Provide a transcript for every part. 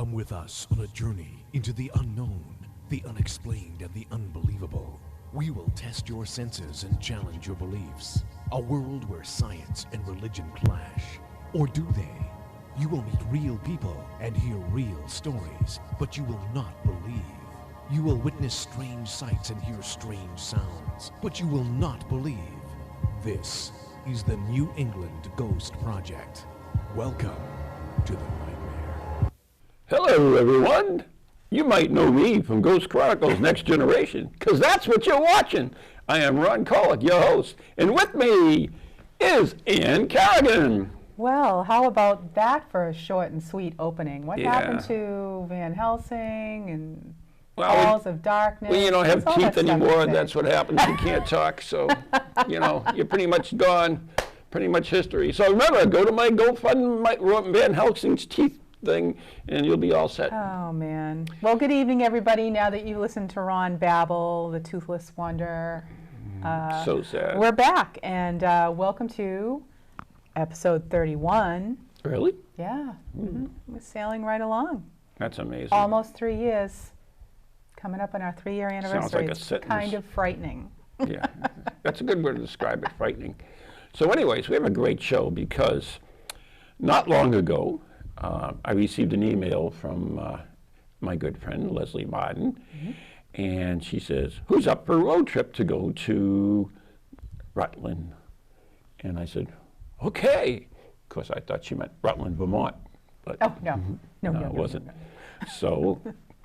Come with us on a journey into the unknown, the unexplained, and the unbelievable. We will test your senses and challenge your beliefs. A world where science and religion clash. Or do they? You will meet real people and hear real stories, but you will not believe. You will witness strange sights and hear strange sounds, but you will not believe. This is the New England Ghost Project. Welcome to the nightmare. Hello, everyone. You might know me from Ghost Chronicles Next Generation, because that's what you're watching. I am Ron Kolek, your host, and with me is Anne Kerrigan. Well, how about that for a short and sweet opening? What happened to Van Helsing and Halls of Darkness? Well, you don't have teeth anymore. That's what happens. You can't talk, so, you're pretty much gone, pretty much history. So remember, go to my GoFundMe, Van Helsing's teeth thing, and you'll be all set. Oh, man. Well, good evening, everybody. Now that you listened to Ron babble, the Toothless Wonder. So sad. We're back, and welcome to episode 31. Really? Yeah. Mm-hmm. We're sailing right along. That's amazing. Almost 3 years. Coming up on our 3-year anniversary. Sounds like a it's sentence. Kind of frightening. Yeah, that's a good word to describe it, frightening. So anyways, we have a great show because not long ago, I received an email from my good friend, Lesley Marden, and she says, who's up for a road trip to go to Rutland? And I said, okay. Of course, I thought she meant Rutland, Vermont. But no, it wasn't. No. So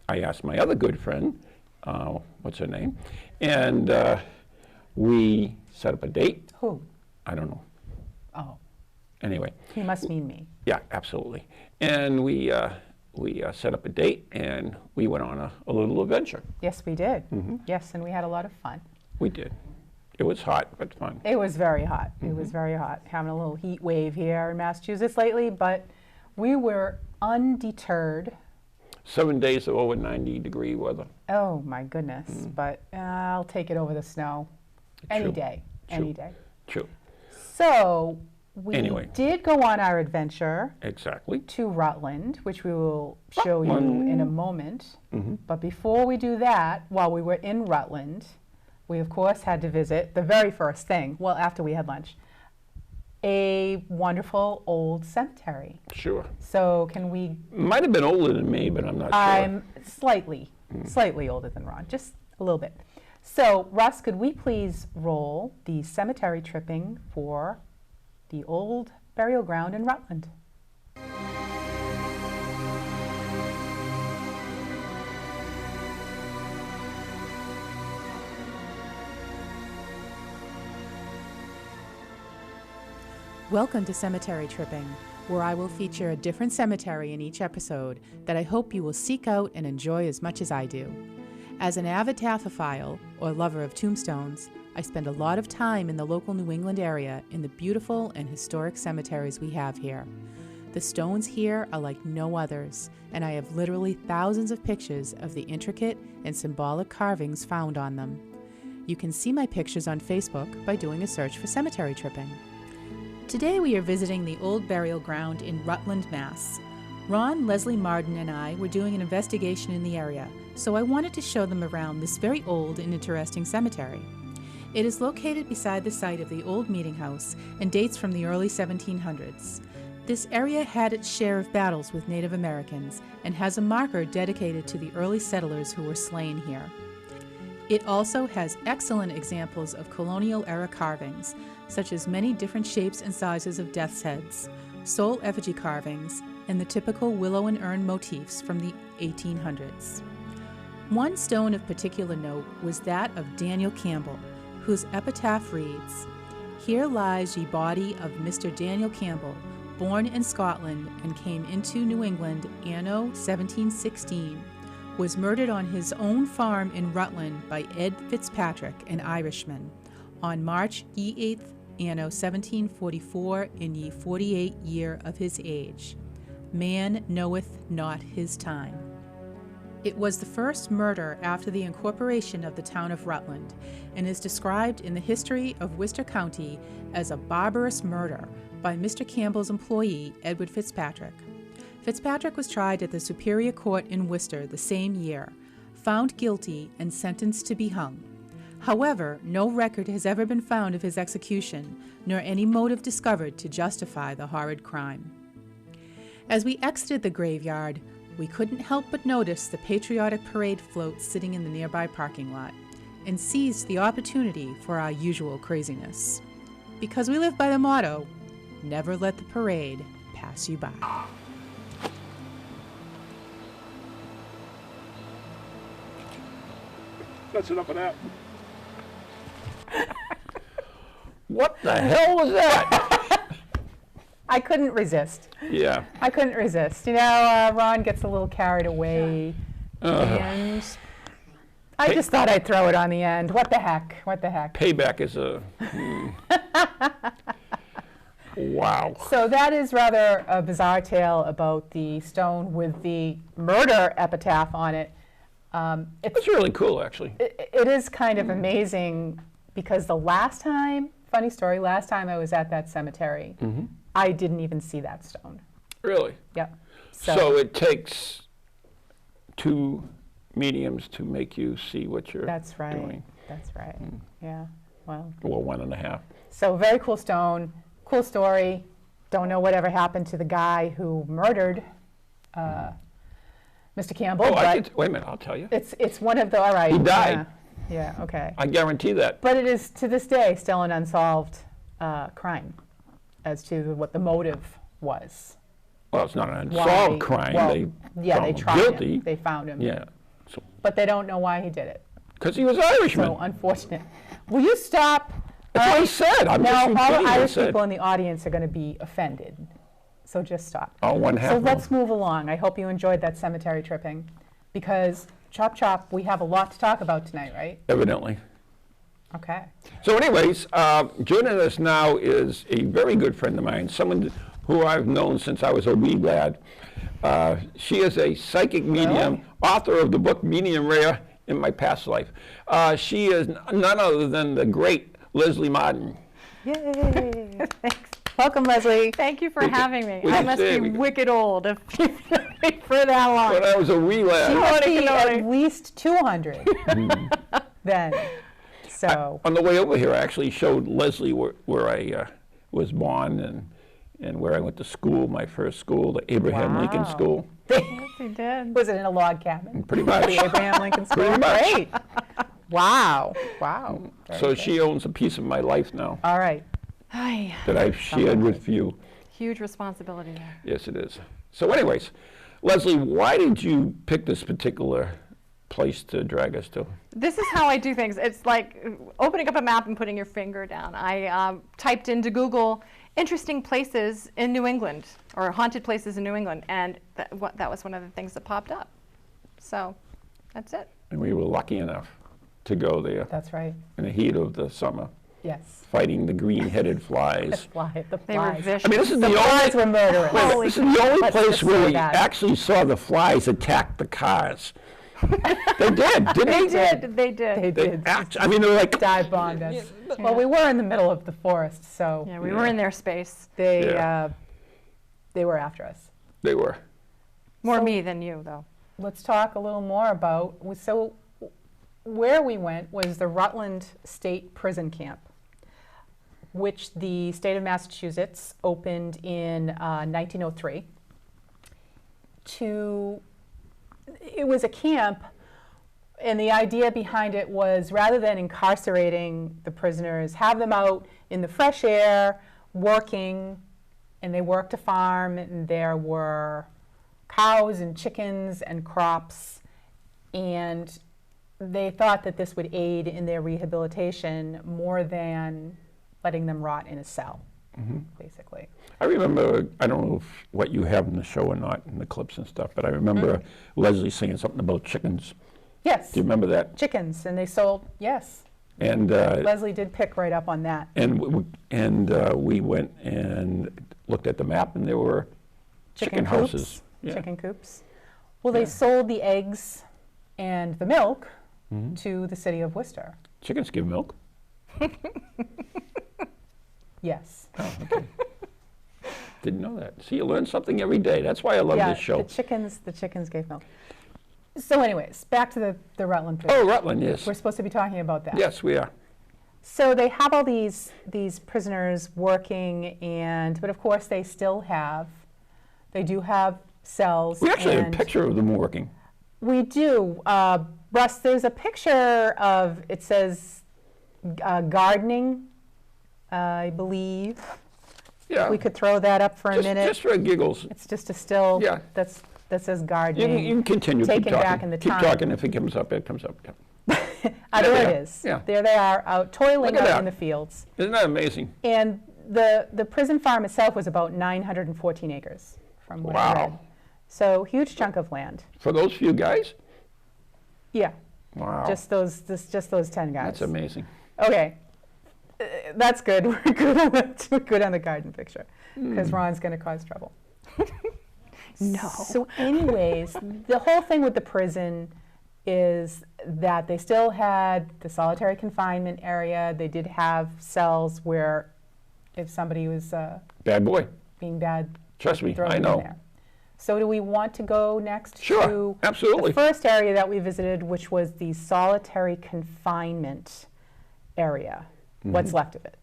I asked my other good friend, what's her name? And we set up a date. Who? I don't know. Oh. Anyway. He must mean me. Yeah, absolutely. And we set up a date, and we went on a little adventure. Yes, we did. Yes, and we had a lot of fun. We did. It was hot, but fun. It was very hot. It was very hot. Having a little heat wave here in Massachusetts lately, but we were undeterred. 7 days of over 90-degree weather. Oh, my goodness. But I'll take it over the snow. Any day. Any day. True. So we did go on our adventure. Exactly. To Rutland, which we will show you in a moment. But before we do that, while we were in Rutland, we of course had to visit the very first thing, well, after we had lunch, a wonderful old cemetery. Sure. So can we... Might have been older than me, but I'm not sure. I'm slightly older than Ron, just a little bit. So, Russ, could we please roll the cemetery tripping for the old burial ground in Rutland? Welcome to Cemetery Tripping, where I will feature a different cemetery in each episode that I hope you will seek out and enjoy as much as I do. As an avid taphophile, or lover of tombstones, I spend a lot of time in the local New England area in the beautiful and historic cemeteries we have here. The stones here are like no others, and I have literally thousands of pictures of the intricate and symbolic carvings found on them. You can see my pictures on Facebook by doing a search for Cemetery Tripping. Today we are visiting the old burial ground in Rutland, Mass. Ron, Lesley Marden, and I were doing an investigation in the area, so I wanted to show them around this very old and interesting cemetery. It is located beside the site of the old meeting house and dates from the early 1700s. This area had its share of battles with Native Americans and has a marker dedicated to the early settlers who were slain here. It also has excellent examples of colonial-era carvings, such as many different shapes and sizes of death's heads, soul effigy carvings, and the typical willow and urn motifs from the 1800s. One stone of particular note was that of Daniel Campbell, whose epitaph reads, "Here lies ye body of Mr. Daniel Campbell, born in Scotland and came into New England anno 1716, was murdered on his own farm in Rutland by Ed Fitzpatrick, an Irishman, on March ye 8th, anno 1744, in ye 48 year of his age. Man knoweth not his time." It was the first murder after the incorporation of the town of Rutland, and is described in the history of Worcester County as a barbarous murder by Mr. Campbell's employee, Edward Fitzpatrick. Fitzpatrick was tried at the Superior Court in Worcester the same year, found guilty, and sentenced to be hung. However, no record has ever been found of his execution, nor any motive discovered to justify the horrid crime. As we exited the graveyard, we couldn't help but notice the patriotic parade float sitting in the nearby parking lot, and seized the opportunity for our usual craziness. Because we live by the motto, never let the parade pass you by. That's enough of that. What the hell was that? I couldn't resist. Yeah. I couldn't resist. You know, Ron gets a little carried away, and I just thought I'd throw it on the end. What the heck? What the heck? Payback is a... Wow. So that is rather a bizarre tale about the stone with the murder epitaph on it. It's really cool, actually. It is kind of amazing because the last time, funny story, last time I was at that cemetery, I didn't even see that stone. Really? Yep. So it takes two mediums to make you see what you're That's right. doing. That's right. Yeah. Well, Well, 1.5. so very cool stone, cool story. Don't know whatever happened to the guy who murdered Mr. Campbell, Oh, but wait a minute, I'll tell you. it's one of the, all right. He died. Yeah, okay. I guarantee that. But it is, to this day, still an unsolved crime as to what the motive was. Well, it's not an Why- unsolved crime. well, They yeah, found they him tried guilty. him. They found him. Yeah. So, But they don't know why he did it. because he was Irishman. So unfortunate. Will you stop? That's what I said. I'm just Now, all repeating the what I Irish said. people in the audience are going to be offended. So just stop. Oh, one half. So of let's them. move along. I hope you enjoyed that cemetery tripping, because chop chop, we have a lot to talk about tonight, right? Evidently. Okay. So anyways, joining us now is a very good friend of mine, someone who I've known since I was a wee lad. She is a psychic medium, author of the book Medium Rare in My Past Life. She is none other than the great Lesley Marden. Yay! Thanks. Welcome, Lesley. Thank you for having me. we I can must say be we- wicked old if you've known me for that long. When I was a wee She lad. must be Cannoli. at least 200 then. So, On the way over here, I actually showed Leslie where I was born and where I went to school, my first school, the Abraham Lincoln Wow. School. Yes, you did. was it in a log cabin? Pretty much. The Abraham Lincoln School? Pretty much. Great. Wow. Wow. Very So good. she owns a piece of my life now All right. Ay, that I've shared with you. huge responsibility there. Yes, it is. So anyways, Leslie, why did you pick this particular place to drag us to? This is how I do things. It's like opening up a map and putting your finger down. I typed into Google interesting places in New England or haunted places in New England, and that was one of the things that popped up. So that's it. And we were lucky enough to go there That's right. in the heat of the summer, Yes. fighting the green-headed flies. The They were flies. vicious. I mean, this is The the flies only, were murderous. wait a minute, Holy this is the only Let's place just where say we that. actually saw the flies attack the cars. They did, didn't They they? did. They did. They did. I mean, they were like, Dive bombed us. Well, we were in the middle of the forest, so Yeah, we were in their space. they Yeah. they were after us. they were. More So- me than you, though. Let's talk a little more about, so where we went was the Rutland State Prison Camp, which the state of Massachusetts opened in 1903. It was a camp, and the idea behind it was, rather than incarcerating the prisoners, have them out in the fresh air, working, and they worked a farm, and there were cows and chickens and crops, and they thought that this would aid in their rehabilitation more than letting them rot in a cell, basically. I remember, I don't know what you have in the show or not, in the clips and stuff, but I remember Leslie saying something about chickens. Yes, Do you remember that? chickens, and they sold, yes. And Leslie did pick right up on that. we went and looked at the map, and there were chicken coops, houses. Yeah. Chicken coops. Well, they sold the eggs and the milk to the city of Worcester. Chickens give milk. Yes. Oh, okay. Didn't know that. See, you learn something every day. That's why I love this show. The chickens gave milk. So anyways, back to the Rutland prison. Oh, Rutland, yes. We're supposed to be talking about that. Yes, we are. So they have all these prisoners working, but of course they do have cells. We actually have a picture of them working. We do. Russ, there's a picture of, it says gardening, I believe. Yeah. We could throw that up for a minute. Just for giggles. It's just a still that says gardening. You can continue. Taken keep talking. back in the keep time. talking. If it comes up, it comes up. There it is. Yeah. There they are, out toiling out that. in the fields. Isn't that amazing? And the prison farm itself was about 914 acres, from what I read. So huge chunk of land. For those few guys? Yeah. Wow. Just those 10 guys. That's amazing. Okay. That's good. We're good on the garden picture, because Ron's going to cause trouble. No. So anyways, the whole thing with the prison is that they still had the solitary confinement area. They did have cells where if somebody was Bad boy. being bad, Trust me, throw I them know. in there. So do we want to go next Sure, to absolutely. the first area that we visited, which was the solitary confinement area? What's left of it?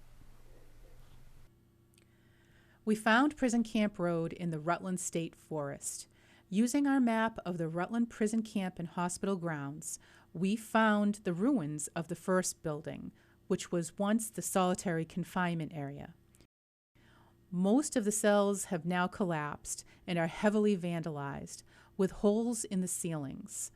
We found Prison Camp Road in the Rutland State Forest. Using our map of the Rutland Prison Camp and Hospital grounds, we found the ruins of the first building, which was once the solitary confinement area. Most of the cells have now collapsed and are heavily vandalized, with holes in the ceilings.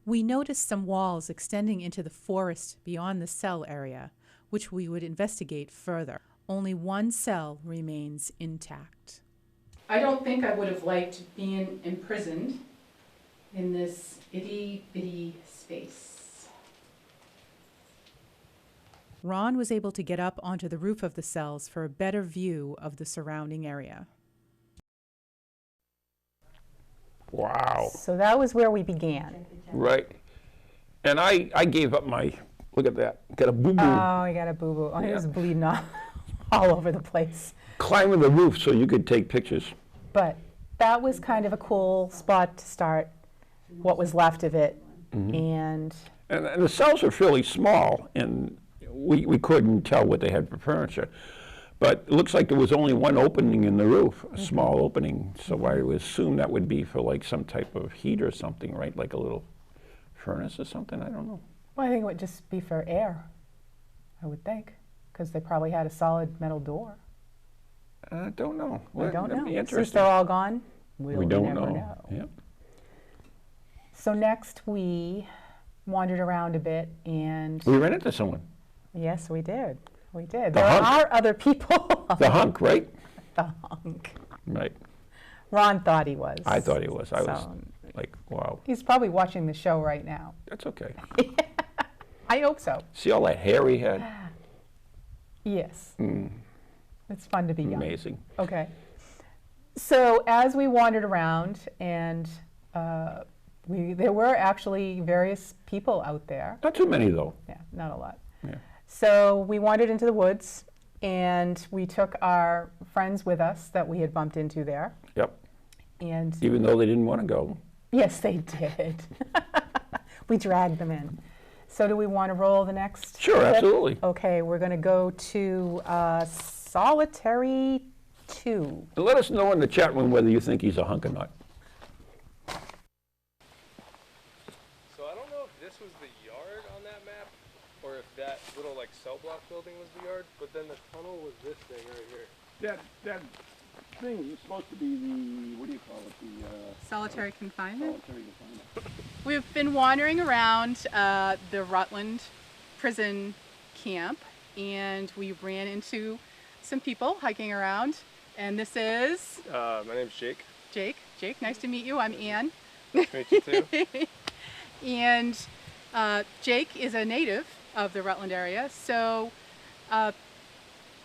We noticed some walls extending into the forest beyond the cell area, which we would investigate further. Only one cell remains intact. I don't think I would have liked being imprisoned in this itty-bitty space. Ron was able to get up onto the roof of the cells for a better view of the surrounding area. Wow. So that was where we began. Right. And I gave up my, look at that, got a boo-boo. Oh, you got a boo-boo. Oh, he was bleeding all over the place. Climbing the roof so you could take pictures. But that was kind of a cool spot to start what was left of it. And And the cells are fairly small, and we couldn't tell what they had for furniture. But it looks like there was only one opening in the roof, a small opening. So I would assume that would be for like some type of heat or something, right? Like a little furnace or something, I don't know. well, I think it would just be for air, I would think, because they probably had a solid metal door. I don't know. We don't That'd be know. Since interesting. they're all gone, we'll We don't never know. Yep. So next we wandered around a bit, and We ran into someone. yes, we did. We did. The There hunk. are other people. The hunk, right? The hunk. Right. Ron thought he was. I thought he was. I was So, like, wow, he's probably watching the show right now. that's okay. I hope so. See all that hair he had? Yes. It's fun to be young. Amazing. Okay. So as we wandered around, and there were actually various people out there. Not too many, though. Yeah, not a lot. Yeah. So we wandered into the woods, and we took our friends with us that we had bumped into there. Yep. And Even though they didn't want to go. yes, they did. We dragged them in. So do we want to roll the next Sure, clip? absolutely. Okay, we're going to go to Solitary 2. Let us know in the chat room whether you think he's a hunk or not. So I don't know if this was the yard on that map, or if that little like cell block building was the yard, but then the tunnel was this thing right here. That thing is supposed to be the, what do you call it, the Solitary confinement? solitary confinement. We've been wandering around the Rutland prison camp, and we ran into some people hiking around. And this is My name's Jake. Jake. Jake, nice to meet you. I'm Anne. Nice to meet you too. And Jake is a native of the Rutland area. So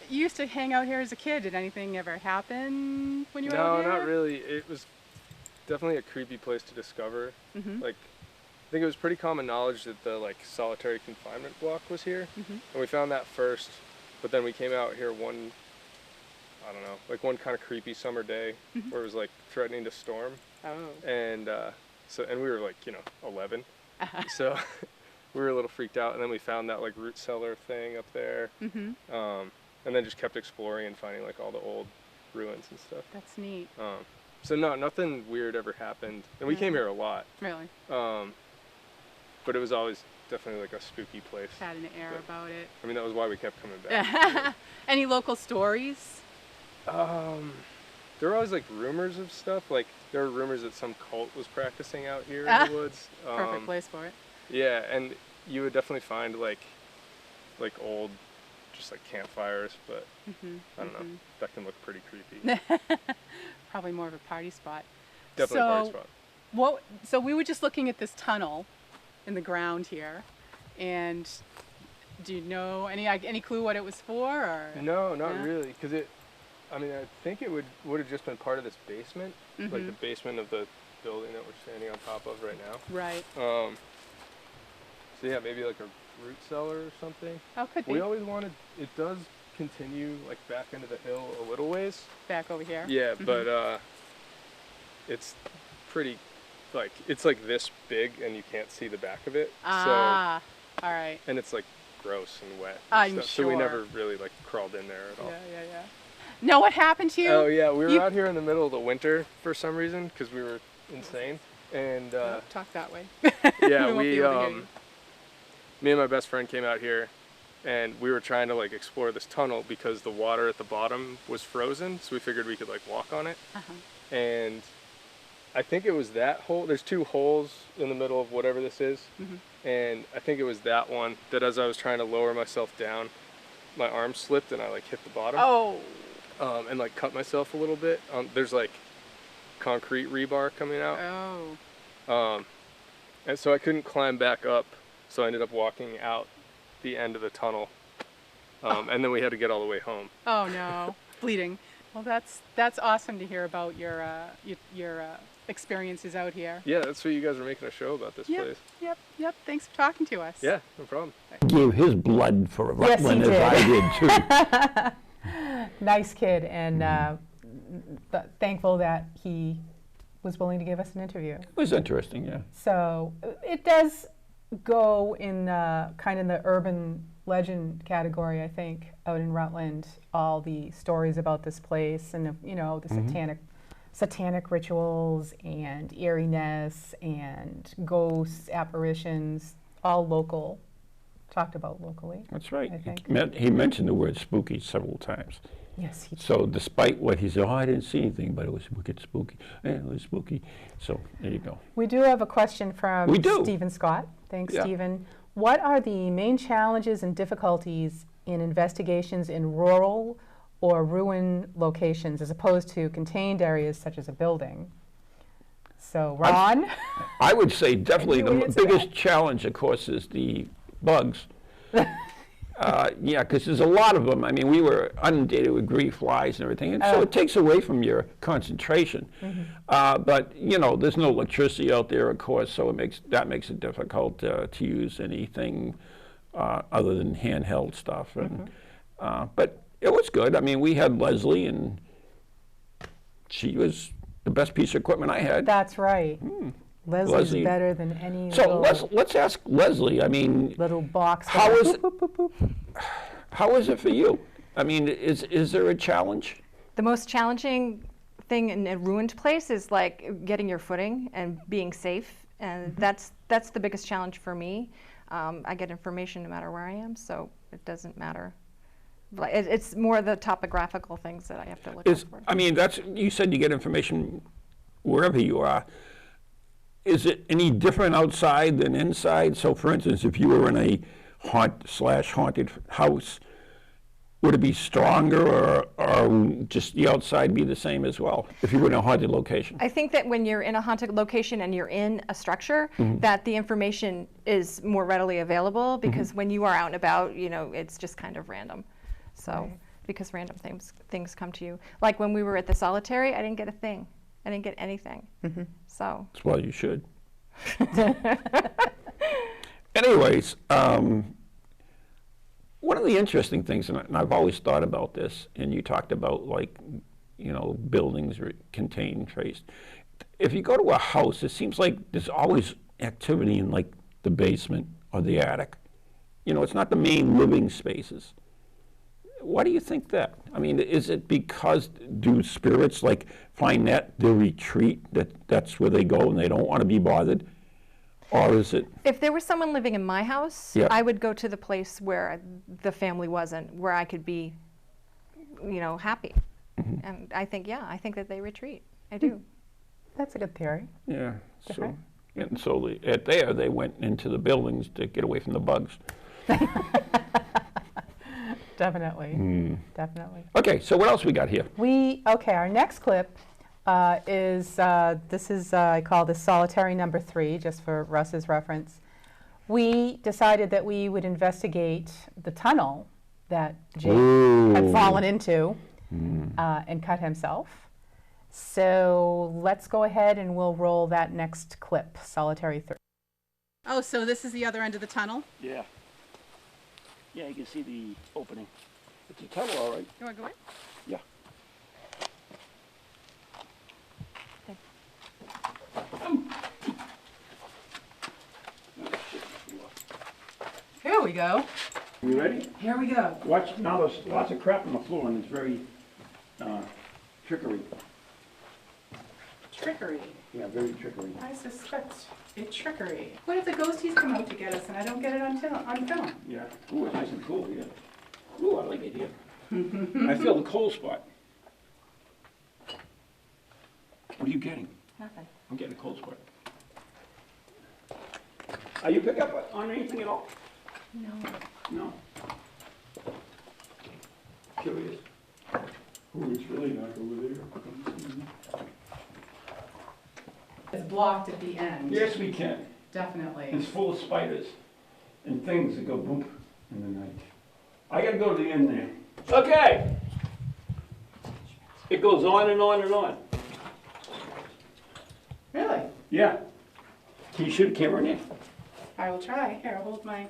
you used to hang out here as a kid. Did anything ever happen when you were out No, here? not really. It was definitely a creepy place to discover. Like, I think it was pretty common knowledge that the like solitary confinement block was here, and we found that first. But then we came out here one I don't know, like one kind of creepy summer day where it was like threatening to storm. Oh. And and we were like, 11. So we were a little freaked out. And then we found that like root cellar thing up there. And then just kept exploring and finding like all the old ruins and stuff. That's neat. So no, nothing weird ever happened. And we came here a lot. Really? But it was always definitely like a spooky place. Had an air about it. I mean, that was why we kept coming back. Any local stories? There were always like rumors of stuff. Like there were rumors that some cult was practicing out here in the woods. Perfect place for it. Yeah, and you would definitely find like old, just like campfires, but I don't know. That can look pretty creepy. Probably more of a party spot. Definitely a party spot. So we were just looking at this tunnel in the ground here, and do you know any clue what it was for? Or? No, not really, because I think it would have just been part of this basement, like the basement of the building that we're standing on top of right now. Right. So yeah, maybe like a root cellar or something. Oh, could be. We always wanted, it does continue like back into the hill a little ways. Back over here? Yeah, but it's pretty, like, it's like this big and you can't see the back of it. Ah, all right. And it's like gross and wet. I'm stuff, sure. So we never really like crawled in there at all. Yeah. Know what happened to you? Oh yeah, we were out here in the middle of the winter for some reason because we were insane. And talk that way. yeah, me and my best friend came out here and we were trying to like explore this tunnel because the water at the bottom was frozen, so we figured we could like walk on it. And I think it was that hole. There's two holes in the middle of whatever this is. And I think it was that one that as I was trying to lower myself down, my arm slipped and I like hit the bottom. Oh. And like cut myself a little bit. There's like concrete rebar coming out. Oh. And so I couldn't climb back up, so I ended up walking out the end of the tunnel. And then we had to get all the way home. Oh no, bleeding. Well, that's awesome to hear about your experiences out here. Yeah, that's what you guys were making a show about this place. Yep. Thanks for talking to us. Yeah, no problem. Gave his blood for Rutland as I did too. Nice kid, and thankful that he was willing to give us an interview. It was interesting, yeah. So it does go in kind of in the urban legend category, I think, out in Rutland. All the stories about this place, and the satanic rituals and eeriness and ghosts, apparitions, all local. Talked about locally. That's right. I think. He mentioned the word spooky several times. Yes, he did. So despite what he said, I didn't see anything, but it was wicked spooky. Yeah, it was spooky. So there you go. We do have a question from Stephen Scott. Thanks, Stephen. What are the main challenges and difficulties in investigations in rural or ruin locations as opposed to contained areas such as a building? So, Ron? I would say definitely the biggest challenge, of course, is the bugs. Yeah, because there's a lot of them. I mean, we were inundated with green flies and everything, and so it takes away from your concentration. But there's no electricity out there, of course, so that makes it difficult to use anything other than handheld stuff. And, but it was good. I mean, we had Leslie, and she was the best piece of equipment I had. That's right. Leslie's better than any. So let's ask Leslie. I mean, little box. How is it for you? I mean, is there a challenge? The most challenging thing in a ruined place is like getting your footing and being safe, and that's the biggest challenge for me. I get information no matter where I am, so it doesn't matter. It's more the topographical things that I have to look out for. I mean, you said you get information wherever you are. Is it any different outside than inside? So, for instance, if you were in a haunted house, would it be stronger, or just the outside be the same as well if you were in a haunted location? I think that when you're in a haunted location and you're in a structure, that the information is more readily available, because when you are out and about, it's just kind of random. So, because random things come to you. Like when we were at the solitary, I didn't get a thing. I didn't get anything. So. Well, you should. Anyways, One of the interesting things, and I've always thought about this, and you talked about, like, you know, buildings contain trace. If you go to a house, it seems like there's always activity in, like, the basement or the attic. You know, it's not the main living spaces. Why do you think that? I mean, is it because do spirits, like, find that their retreat, that's where they go and they don't want to be bothered? Or is it? If there was someone living in my house, Yeah. I would go to the place where the family wasn't, where I could be, you know, happy. And I think, yeah, I think that they retreat. I do. That's a good theory. Yeah. So, Different. and so they went into the buildings to get away from the bugs. Definitely. Definitely. Okay, so what else we got here? Okay, our next clip this is, I call this solitary number 3, just for Russ's reference. We decided that we would investigate the tunnel that Jake had fallen into and cut himself. So let's go ahead and we'll roll that next clip, solitary 3. Oh, so this is the other end of the tunnel? Yeah. Yeah, you can see the opening. It's a tunnel, all right. You want to go in? Yeah. Here we go. You ready? Here we go. Watch, now there's lots of crap on the floor and it's very trickery. Trickery. Yeah, very trickery. I suspect it's trickery. What if the ghosties come out to get us and I don't get it on film? Yeah. Ooh, it's nice and cool here. Ooh, I like it here. I feel the cold spot. What are you getting? Nothing. I'm getting a cold spot. Are you pick up on anything at all? No. No. Curious. Ooh, it's really dark over there. It's blocked at the end. Yes, we can. Definitely. It's full of spiders and things that go boop in the night. I gotta go to the end there. Okay. It goes on and on and on. Really? Yeah. Can you shoot a camera in there? I will try. Here, hold my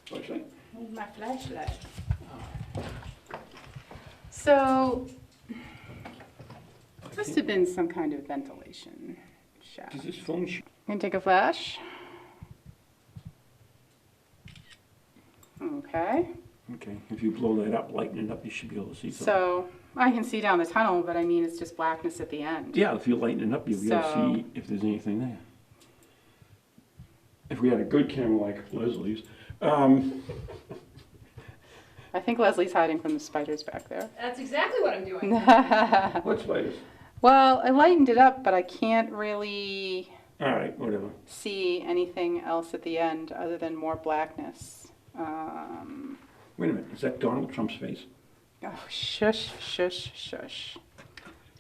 flashlight. So, must have been some kind of ventilation shaft. Does this phone shoot? Can you take a flash? Okay. Okay, if you blow that up, lighten it up, you should be able to see something. So, I can see down the tunnel, but I mean, it's just blackness at the end. Yeah, if you lighten it up, you'll be able to So- see if there's anything there. If we had a good camera like Leslie's. I think Leslie's hiding from the spiders back there. That's exactly what I'm doing. What spiders? Well, I lightened it up, but I can't really All right, whatever. see anything else at the end other than more blackness. Wait a minute, is that Donald Trump's face? Oh, shush, shush, shush.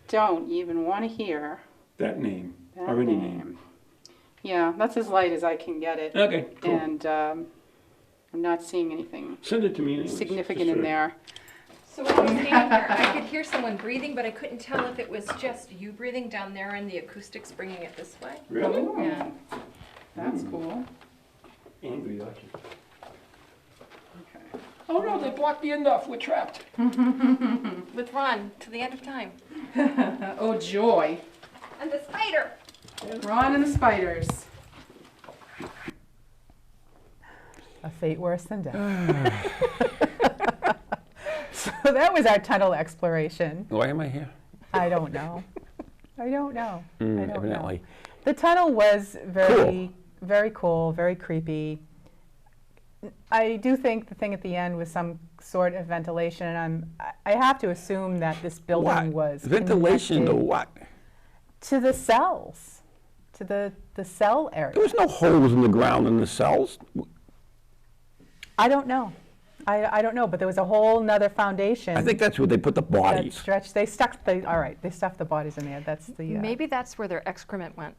Don't even want to hear That name, that or any name. name. Yeah, that's as light as I can get it. Okay, cool. And I'm not seeing anything Send it to me anyways. significant just in for- there. So when I was standing there, I could hear someone breathing, but I couldn't tell if it was just you breathing down there and the acoustics bringing it this way. Really? Oh, Yeah. that's cool. Angry, aren't you? Okay. Oh no, they blocked the end off, we're trapped. With Ron to the end of time. Oh, joy. And the spider. Ron and the spiders. A fate worse than death. So that was our tunnel exploration. Why am I here? I don't know. I don't know. I don't know. Evidently. The tunnel was very, very cool, very creepy. I do think the thing at the end was some sort of ventilation, and I have to assume that this building was Ventilation to connected what? to the cells, to the cell area. There was no holes in the ground in the cells. I don't know. I don't know, but there was a whole nother foundation. I think that's where they put the that bodies. stretched. They stuffed the bodies in there. That's the. Maybe that's where their excrement went.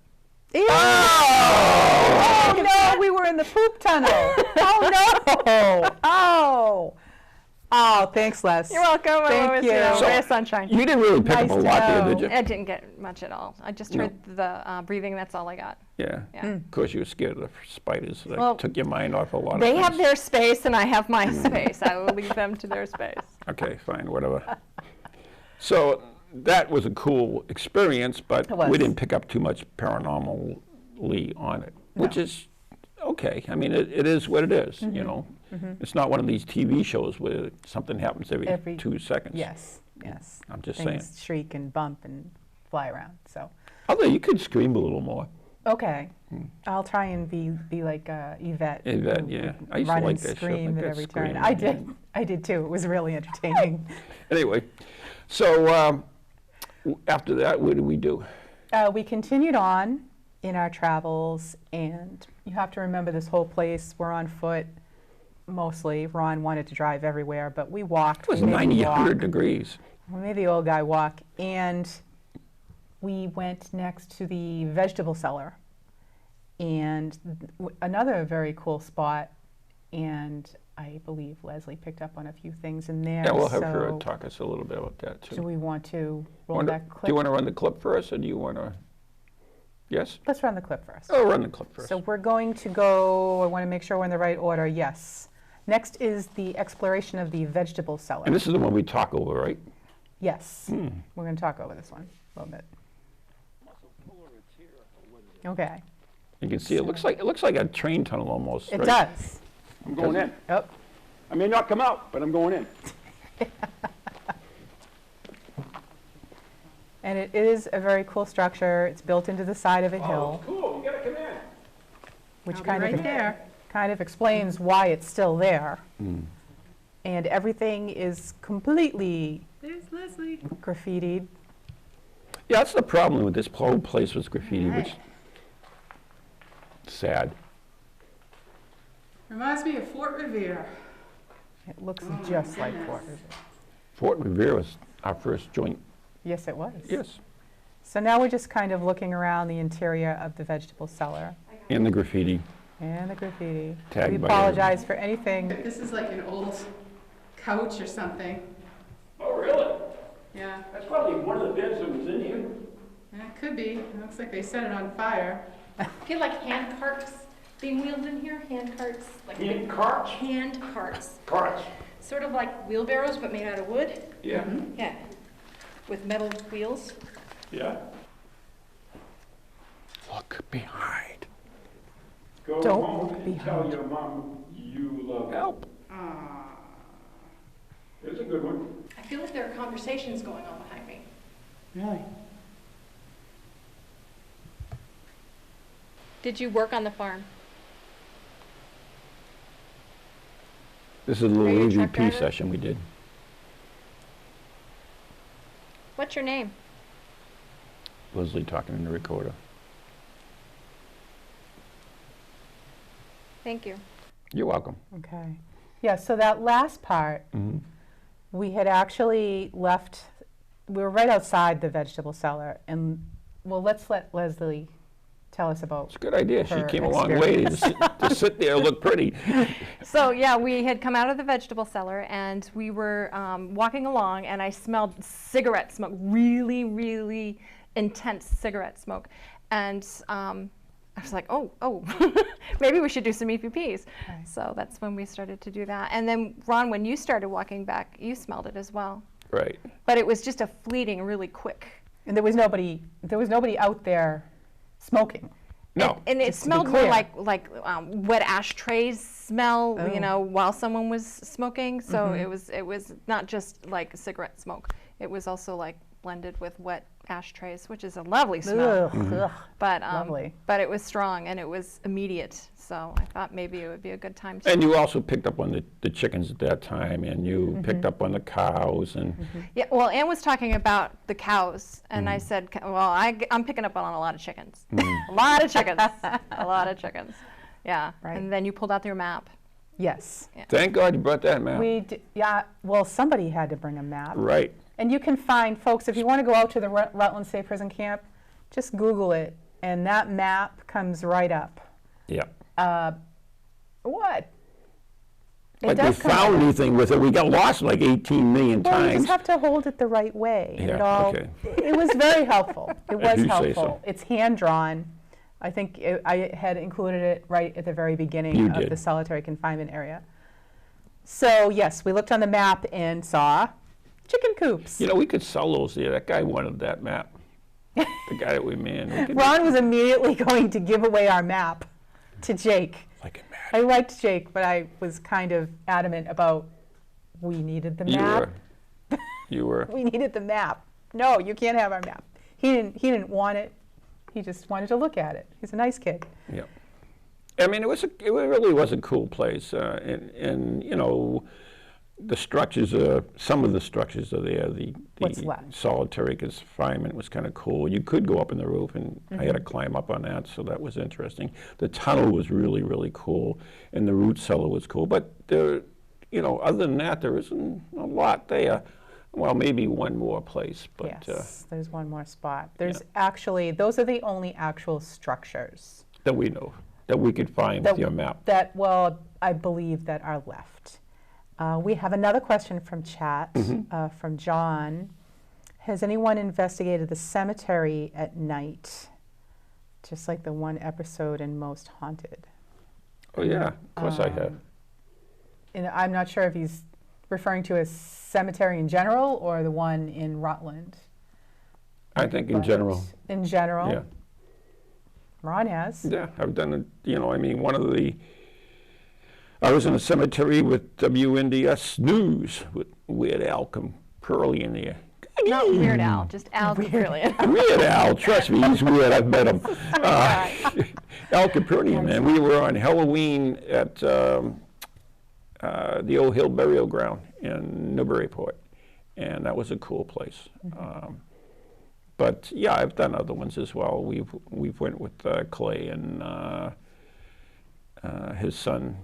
Ew! Oh no, we were in the poop tunnel. Oh no! Oh, Oh, thanks, Les. You're welcome. Thank you. A So- ray of sunshine. You didn't really pick Nice up a to lot there, know. did you? I didn't get much at all. I just heard the breathing. That's all I got. Yeah. Yeah. Of course, you were scared of the spiders. That Well, took your mind off a lot of They things. have their space, and I have my space. I will leave them to their space. Okay, fine, whatever. So that was a cool experience, but It was. we didn't pick up too much paranormally on it, which is okay. I mean, it is what it is, you know. It's not one of these TV shows where something happens every 2 seconds. Yes, yes. I'm just Things saying. shriek and bump and fly around, so. Although you could scream a little more. Okay. I'll try and be like Yvette. Yvette, who yeah. would I used to run like and that show, scream like at that every turn. scream, I yeah. did. I did too. It was really entertaining. Anyway, so after that, what did we do? We continued on in our travels, and you have to remember this whole place, we're on foot mostly. Ron wanted to drive everywhere, but we walked. It was We made 90, him walk. 100 degrees. We made the old guy walk, and we went next to the vegetable cellar, and another very cool spot, and I believe Leslie picked up on a few things in there. Yeah, we'll have her so talk us a little bit about that, too. do we want to roll Wonder- that Do clip? you want to run the clip first, or do you want to? Yes? Let's run the clip first. Oh, run the clip first. So we're going to go, I want to make sure we're in the right order, yes. Next is the exploration of the vegetable cellar. And this is the one we talk over, right? Yes, we're going to talk over this one a little bit. Okay, You can see it looks like a train tunnel almost. it right? does. I'm going in. Oh, I may not come out, but I'm going in. and it is a very cool structure. It's built into the side of a hill, Cool, you gotta come in. which I'll be kind right of there. kind of explains why it's still there. And everything is completely There's Leslie. graffitied. Yeah, that's the problem with this whole place was graffiti, which sad. Reminds me of Fort Revere. It looks just like Fort Revere. Fort Revere was our first joint. Yes, it was. Yes. So now we're just kind of looking around the interior of the vegetable cellar And the graffiti. and the graffiti. Tagged We by apologize for anything. This is like an old couch or something. Oh, really? Yeah, That's probably one of the beds that was in here. yeah, it could be. It looks like they set it on fire. I feel like hand carts being wheeled in here. Hand carts. Like In carts? hand carts. Carts. Sort of like wheelbarrows, but made out of wood. Yeah, Yeah. With metal wheels. yeah. Look behind. Go Don't home look and tell behind. your mom you love her. Help. There's a good one. I feel like there are conversations going on behind me. Really? Did you work on the farm? This is a Are little you a truck EVP driver? session we did. What's your name? Leslie talking in the recorder. Thank you. You're welcome. Okay. Yeah, so that last part, we had actually left, we were right outside the vegetable cellar, and, well, let's let Leslie tell us about. It's a good idea. She Her came a long way to experience. to sit there and look pretty. So yeah, we had come out of the vegetable cellar and we were walking along, and I smelled cigarette smoke, really, really intense cigarette smoke, and I was like, oh, maybe we should do some EVPs. Right. So that's when we started to do that. And then Ron, when you started walking back, you smelled it as well, Right. but it was just a fleeting, really quick. And there was nobody out there smoking. No. And it Just to be smelled more clear. like wet ashtrays smell, Oh. you know, while someone was smoking. So it was not just like cigarette smoke. It was also like blended with wet ashtrays, which is a lovely smell. Ugh, ugh. But Lovely. but it was strong and it was immediate. So I thought maybe it would be a good time to. And you also picked up on the chickens at that time, and you picked up on the cows, and Yeah, well, Anne was talking about the cows, and I said, well, I'm picking up on a lot of chickens. A lot of chickens. A lot of chickens. Yeah. Right. And then you pulled out your map. Yes. thank God you brought that map. Yeah, well, somebody had to bring a map. Right. And you can find, folks, if you want to go out to the Rutland State Prison Camp, just Google it, and that map comes right up. Yeah. What? like we does come found with it. anything with it. We got lost like 18 million Well, you times. just have to hold it the right way. And it Yeah, all, okay. It was very helpful. It If was you say helpful. so. It's hand-drawn. I think I had included it right at the very beginning You of did. the solitary confinement area. So yes, we looked on the map and saw chicken coops. You know, we could sell those there. That guy wanted that map. The guy that we manned. We could Ron was immediately going to give away our map to Jake. like I liked Jake, but I was kind of adamant about we needed the map. You were. We needed the map. No, you can't have our map. He didn't want it. He just wanted to look at it. He's a nice kid. Yeah. I mean, it really was a cool place, and you know, the structures some of the structures are there. The What's left? solitary confinement was kind of cool. You could go up in the roof, and I had to climb up on that, so that was interesting. The tunnel was really, really cool, and the root cellar was cool. But there, you know, other than that, there isn't a lot there. Well, maybe one more place, but Yes, there's one more spot. There's actually, those are the only actual structures that we know that we could find with your map. that, well, I believe that are left. We have another question from chat, from John. Has anyone investigated the cemetery at night? Just like the one episode in Most Haunted. Oh yeah, of course I have. And I'm not sure if he's referring to a cemetery in general or the one in Rutland. I think in But general. In general? Yeah. Ron has. Yeah, I've done it. You know, I mean, I was in a cemetery with WNDS News with Weird Al Curly in there. Not Weird Al, just Al Caprillion. Weird Al, trust me, he's weird. I've met him. Al Capernium, man. We were on Halloween at the Old Hill Burial Ground in Newburyport, and that was a cool place. But yeah, I've done other ones as well. We've went with Clay and his son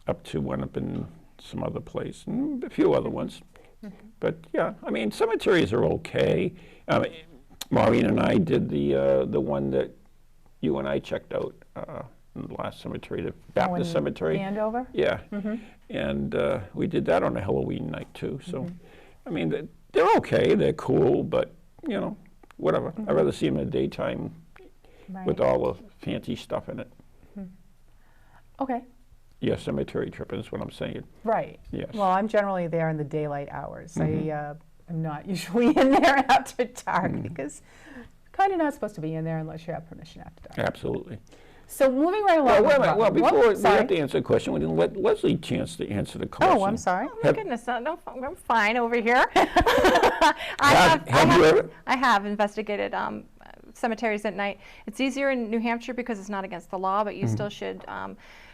up to one up in some other place, and a few other ones. But yeah, I mean, cemeteries are okay. Maureen and I did the one that you and I checked out in the last cemetery, the Baptist cemetery. Andover? Yeah, and we did that on a Halloween night too. So, I mean, they're okay, they're cool, but you know, whatever. I'd rather see them in the daytime with all the fancy stuff in it. Okay. Yeah, cemetery tripping is what I'm saying. Right. Yes. Well, I'm generally there in the daylight hours. I am not usually in there after dark because kind of not supposed to be in there unless you have permission after dark. Absolutely. So moving right along. Well, wait a minute. Well, before we sorry. have to answer the question, we didn't let Leslie a chance to answer the question. Oh, I'm sorry. Oh my goodness, no, I'm fine over here. Have I have investigated cemeteries at night. It's easier in New Hampshire because it's not against the law, but you still should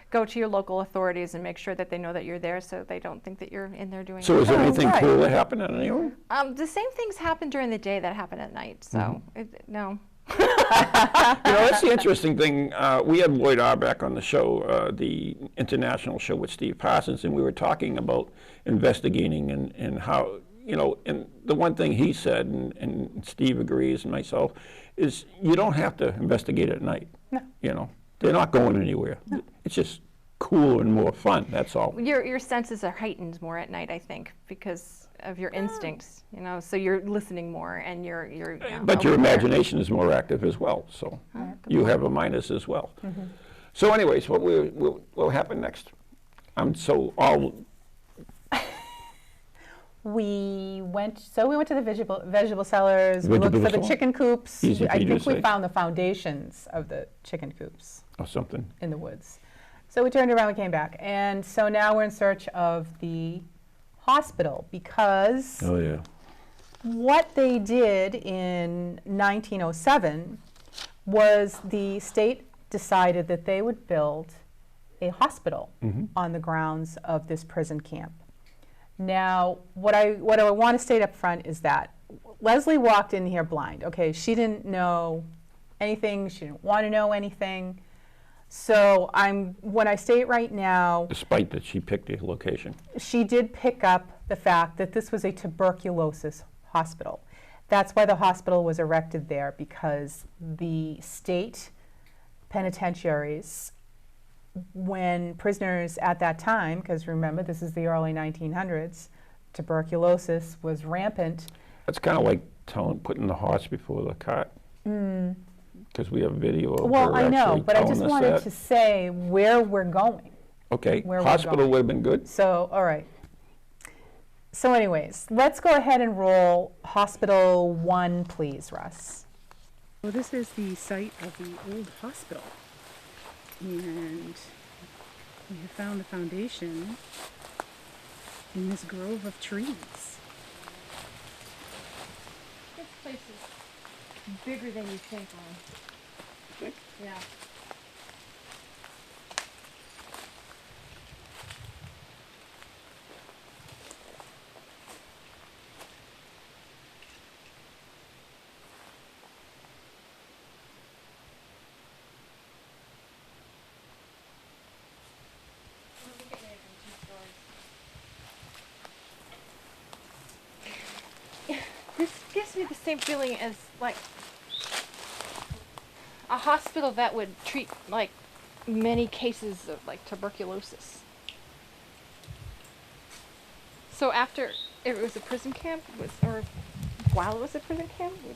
go to your local authorities and make sure that they know that you're there so they don't think that you're in there doing So is there anything right. cool that happened at anyone? The same things happen during the day that happen at night, so no. You know, that's the interesting thing. We had Lloyd Arbeck on the show, the international show with Steve Parsons, and we were talking about investigating and how, you know, and the one thing he said, and Steve agrees, and myself, is you don't have to investigate at night. No. You know, they're not going anywhere. No. It's just cool and more fun, that's all. Your senses are heightened more at night, I think, because of your instincts, you know, so you're listening more and you're But your aware. imagination is more active as well, so you have a minus as well. So anyways, what will happen next? I'm so all... We went to the vegetable cellars. We looked Vegetable for the cellar? chicken coops. Easy for I you to think we say. found the foundations of the chicken coops or something. in the woods. So we turned around and came back. And so now we're in search of the hospital because Oh, yeah. what they did in 1907 was the state decided that they would build a hospital on the grounds of this prison camp. Now, what I want to state up front is that Leslie walked in here blind. Okay, she didn't know anything. She didn't want to know anything. So when I state right now, Despite that she picked a location. she did pick up the fact that this was a tuberculosis hospital. That's why the hospital was erected there, because the state penitentiaries when prisoners at that time, because remember this is the early 1900s, tuberculosis was rampant. That's kind of like putting the horse before the cart. Because we have video of Well, her I know, actually but I telling just us wanted that. to say where we're going. Okay, where we're hospital going. would have been good. So, all right. So anyways, let's go ahead and roll Hospital 1, please, Russ. Well, this is the site of the old hospital. And we have found the foundation in this grove of trees. This place is bigger than you think, Ron. Yeah. This gives me the same feeling as like a hospital that would treat like many cases of like tuberculosis. So after it was a prison camp, or while it was a prison camp, would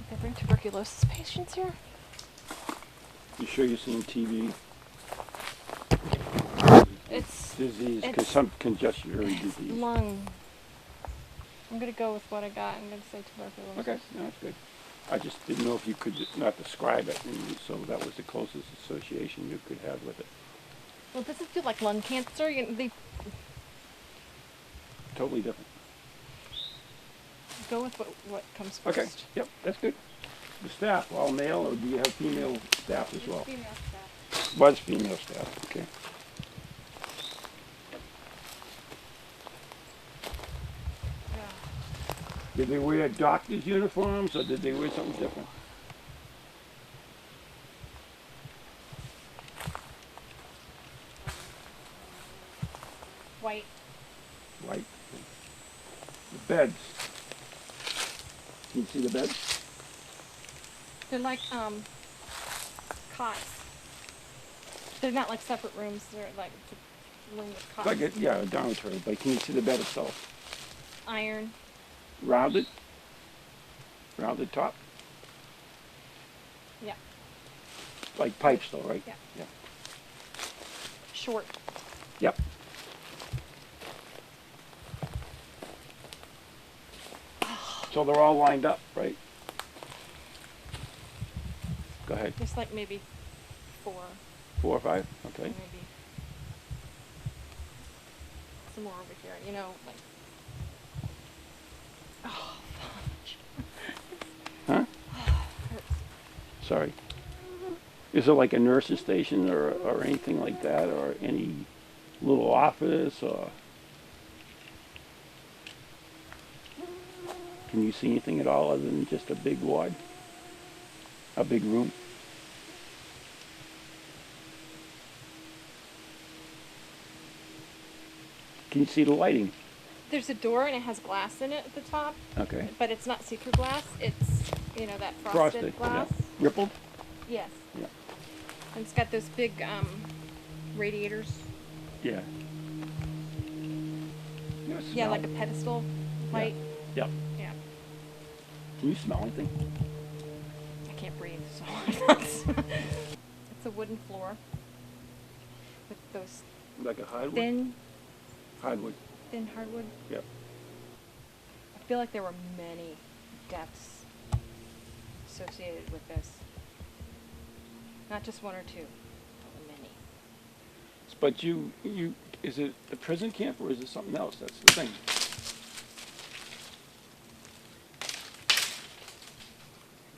they bring tuberculosis patients here? You sure you're seeing TV? It's Disease, because it's- some congestionary disease. lung. I'm gonna go with what I got. I'm gonna say tuberculosis. Okay, no, that's good. I just didn't know if you could not describe it, and so that was the closest association you could have with it. Well, does it feel like lung cancer? You know, they Totally different. go with what comes first. Okay, yep, that's good. The staff, all male, or do you have female staff as well? Female staff. Was female staff, okay. Yeah. Did they wear doctor's uniforms, or did they wear something different? White. White. The beds. Can you see the beds? They're like cots. They're not like separate rooms. They're like a room with cots. Like a, yeah, a dormitory, but can you see the bed itself? Iron. Rounded? Rounded top? Yeah. Like pipes though, right? Yeah. Yeah. Short. Yep. So they're all lined up, right? Go ahead. There's like maybe 4, 4 or 5? Okay. maybe some more over here. You know, like. Oh, fudge. Huh? Hurts. Sorry. Is it like a nurse's station or anything like that, or any little office, or can you see anything at all other than just a big ward? A big room? Can you see the lighting? There's a door and it has glass in it at the top, Okay. but it's not see-through glass. It's, you know, that frosted glass. yeah. Rippled? Yes. Yeah. And it's got those big radiators. Yeah. Yeah, like a pedestal light. Yep. Yeah. Can you smell anything? I can't breathe, so it's a wooden floor with those Like a hardwood? thin Hardwood. hardwood. Yep. I feel like there were many deaths associated with this. Not just 1 or 2, but many. But you, is it a prison camp or is it something else? That's the thing.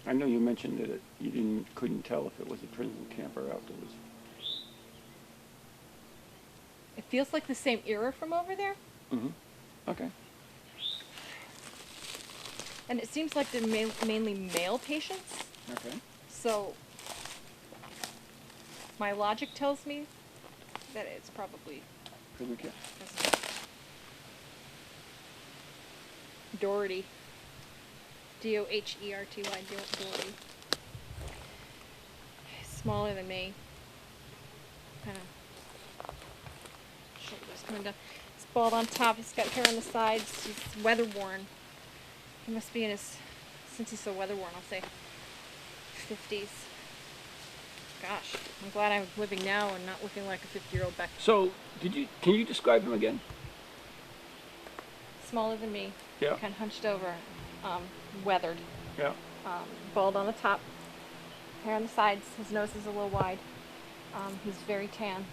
I know you mentioned that you couldn't tell if it was a prison camp or afterwards. It feels like the same era from over there, Mm-hmm. Okay. and it seems like they're mainly male patients. Okay. So my logic tells me that it's probably Prison camp. Doherty. Doherty. Doherty. smaller than me. Kind of shoulders coming down. He's bald on top. He's got hair on the sides. He's weather worn. He must be in his, since he's so weather worn, I'll say 50s. Gosh, I'm glad I'm living now and not looking like a 50-year-old back. So, can you describe him again? Smaller than me. Yeah. Kind of hunched over, weathered. Yeah. Bald on the top, hair on the sides. His nose is a little wide. He's very tan.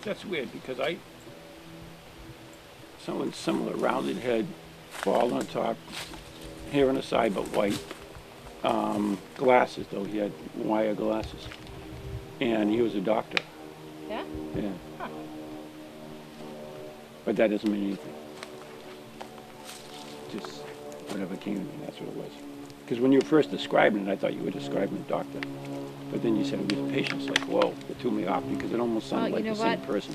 That's weird because someone similar, rounded head, bald on top, hair on the side but white. Glasses though, he had wire glasses. And he was a doctor. Yeah? Yeah. Huh. But that doesn't mean anything. Just whatever came to me, that's what it was. Because when you were first describing it, I thought you were describing a doctor. But then you said it was a patient. It's like, whoa, it threw me off because it almost sounded like the same person.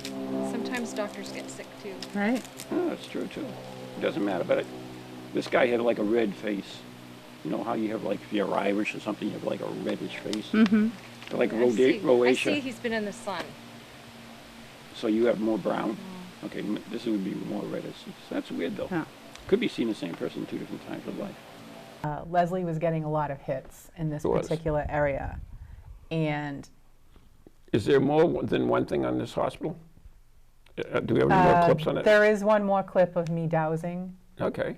Sometimes doctors get sick too. Right. Oh, that's true too. It doesn't matter. But this guy had like a red face. You know how you have like, if you're Irish or something, you have like a reddish face? Mm-hmm. Like I see rosacea. he's been in the sun. So you have more brown? Okay, this would be more reddish. That's weird though. Yeah. Could be seen the same person 2 different times of life. Leslie was getting a lot of hits in this He was. particular area. And Is there more than one thing on this hospital? Do we have any more clips on it? there is one more clip of me dowsing. Okay.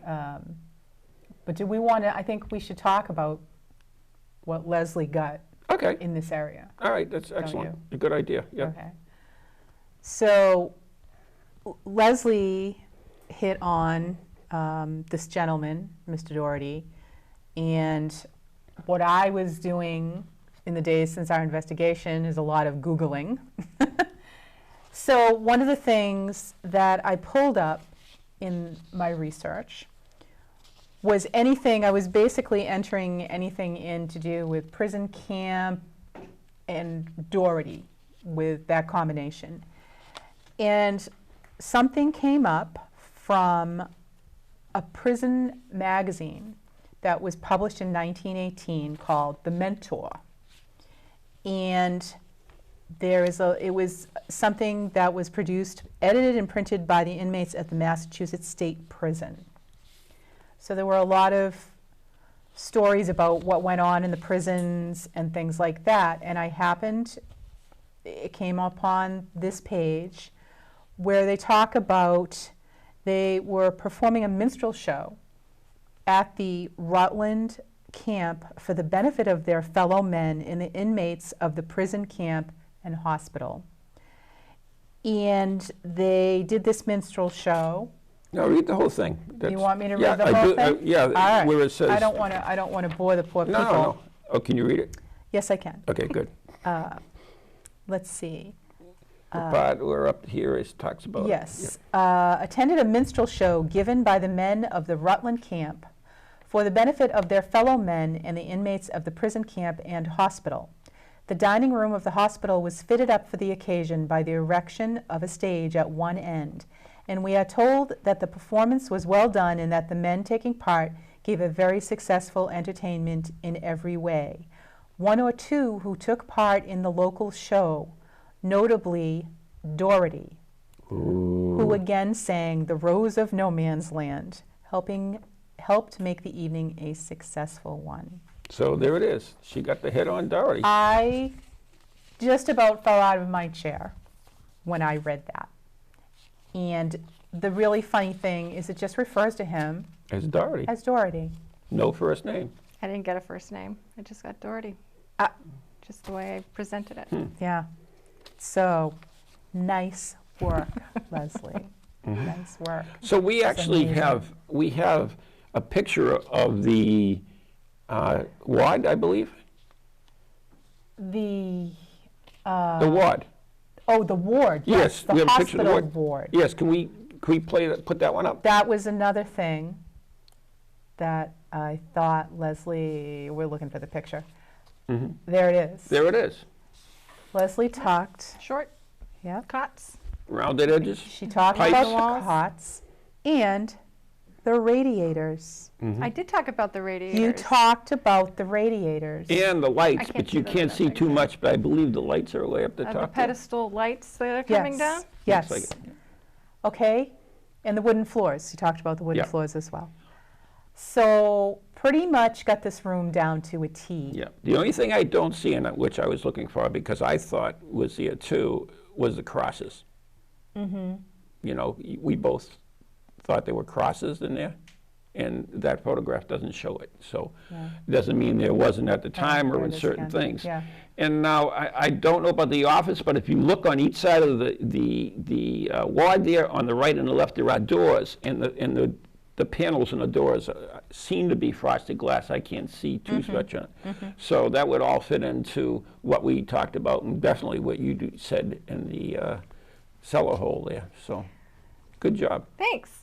But do we want to, I think we should talk about what Leslie got Okay. in this area. All right, that's excellent. you? A good idea. Yeah. Okay. So Leslie hit on this gentleman, Mr. Doherty, and what I was doing in the days since our investigation is a lot of Googling. So one of the things that I pulled up in my research was anything, I was basically entering anything in to do with prison camp and Doherty, with that combination. And something came up from a prison magazine that was published in 1918 called The Mentor. And it was something that was produced, edited and printed by the inmates at the Massachusetts State Prison. So there were a lot of stories about what went on in the prisons and things like that. And it came upon this page where they talk about they were performing a minstrel show at the Rutland camp for the benefit of their fellow men and the inmates of the prison camp and hospital. And they did this minstrel show. No, read the whole thing. You want me to read the I whole do, thing? yeah, All right. where it says. I don't want to bore the poor people. No. Oh, can you read it? Yes, I can. Okay, good. Let's see. The part where up here is talks about. Yes. Attended a minstrel show given by the men of the Rutland camp for the benefit of their fellow men and the inmates of the prison camp and hospital. The dining room of the hospital was fitted up for the occasion by the erection of a stage at one end, and we are told that the performance was well done and that the men taking part gave a very successful entertainment in every way. One or two who took part in the local show, notably Doherty, who again sang The Rose of No Man's Land, helped make the evening a successful one. So there it is. She got the hit on Doherty. I just about fell out of my chair when I read that. And the really funny thing is it just refers to him As Doherty. as Doherty. No first name. I didn't get a first name. I just got Doherty. Just the way I presented it. Yeah. So, nice work, Leslie. Nice work. So we That's actually amazing. have a picture of the ward, I believe. The The ward. oh, the ward. Yes, the we have a picture of hospital the ward. ward. Yes, can we play that? Put that one up. That was another thing that I thought, Leslie, we're looking for the picture. There it is. There it is. Leslie talked. Short Yep. cots. Rounded edges. She talked Pipes. about the cots, and the radiators. I did talk about the radiators. You talked about the radiators. And the lights, can't but see you them can't that see big. too much, but I believe the lights are way up the top The there. pedestal lights that are coming down? Yes. Looks like it. Okay, and the wooden floors. You talked about the wooden Yeah. floors as well. So pretty much got this room down to a T. Yeah. The only thing I don't see in it, which I was looking for, because I thought was there too, was the crosses. Mm-hmm. You know, we both thought there were crosses in there, and that photograph doesn't show it. So Yeah. it doesn't mean there wasn't at the time there or it in is certain again. things. Yeah. And now I don't know about the office, but if you look on each side of the ward there, on the right and the left, there are doors, and the panels in the doors seem to be frosted glass. I can't see too much on it. So that would all fit into what we talked about, and definitely what you said in the cellar hole there. So good job. Thanks.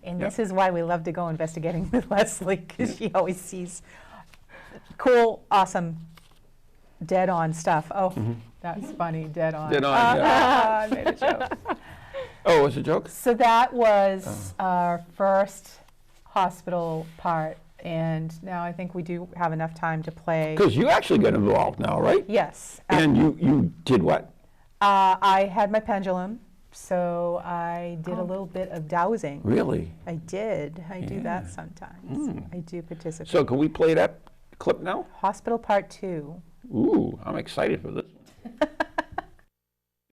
And this is why we love to go investigating with Leslie, because she always sees cool, awesome, dead-on stuff. Oh, that's funny, dead-on. Dead on, yeah. I made a joke. Oh, it was a joke? So that was our first hospital part, and now I think we do have enough time to play. Because you actually got involved now, right? Yes. And you did what? I had my pendulum, so I did a little bit of dowsing. Really? I did. I do that sometimes. I do participate. So can we play that clip now? Hospital Part 2. Ooh, I'm excited for this one.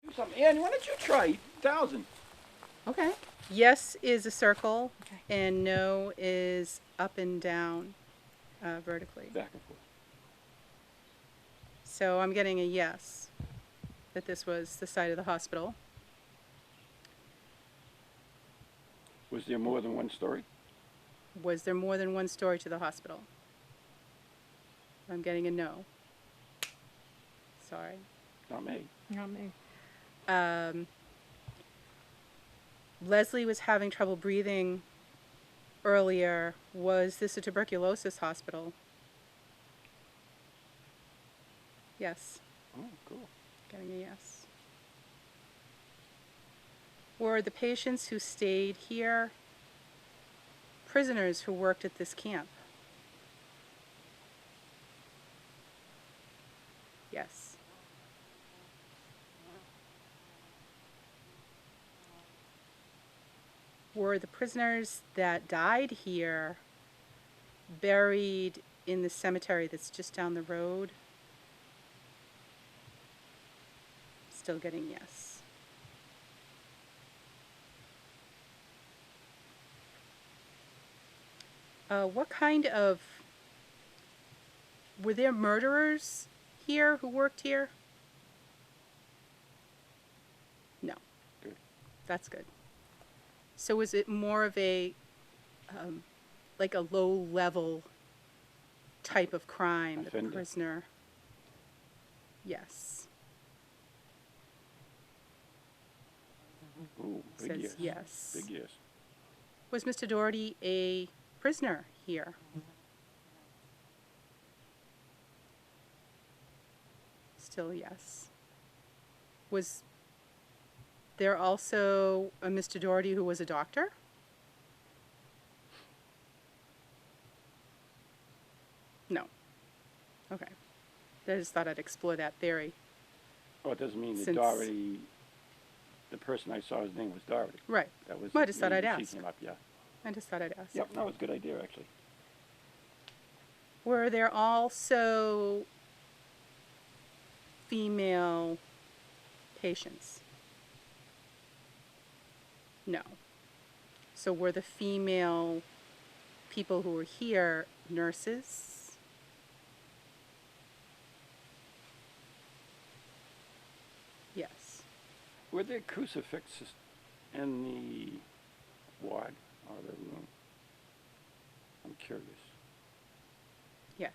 Do something. Ann, why don't you try 1,000? Okay. Yes is a circle, and no is up and down vertically. Back and forth. So I'm getting a yes, that this was the site of the hospital. Was there more than one story? Was there more than one story to the hospital? I'm getting a no. Sorry. Not me. Not me. Leslie was having trouble breathing earlier. Was this a tuberculosis hospital? Yes. Oh, cool. Getting a yes. Were the patients who stayed here prisoners who worked at this camp? Yes. Were the prisoners that died here buried in the cemetery that's just down the road? Still getting yes. What kind of, were there murderers here who worked here? No. Good. That's good. So was it more of a, like a low-level type of crime, Offender. the prisoner? Yes. Ooh, big Says yes. yes. Big yes. Was Mr. Doherty a prisoner here? Still yes. Was there also a Mr. Doherty who was a doctor? No. Okay. I just thought I'd explore that theory. Oh, it doesn't mean that Since- Doherty, the person I saw, his name was Doherty. Right. That was. Well, I just thought me I'd when she ask. came up, yeah. I just thought I'd ask. Yep, that was a good idea, actually. Were there also female patients? No. So were the female people who were here nurses? Yes. Were there crucifixes in the ward or the room? I'm curious. Yes.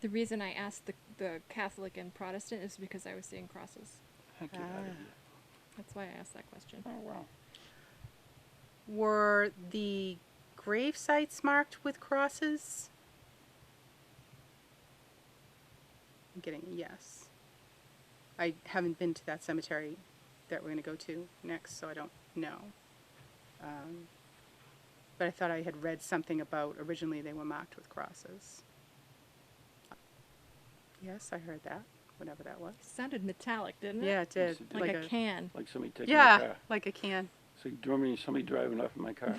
The reason I asked the Catholic and Protestant is because I was seeing crosses. Thank you, that idea. That's why I asked that question. Oh, wow. Were the grave sites marked with crosses? I'm getting a yes. I haven't been to that cemetery that we're going to go to next, so I don't know. But I thought I had read something about originally they were marked with crosses. Yes, I heard that, whatever that was. Sounded metallic, didn't it? Yeah, it did. Like a can. Like somebody taking my Yeah, car. like a can. So somebody driving off in my car.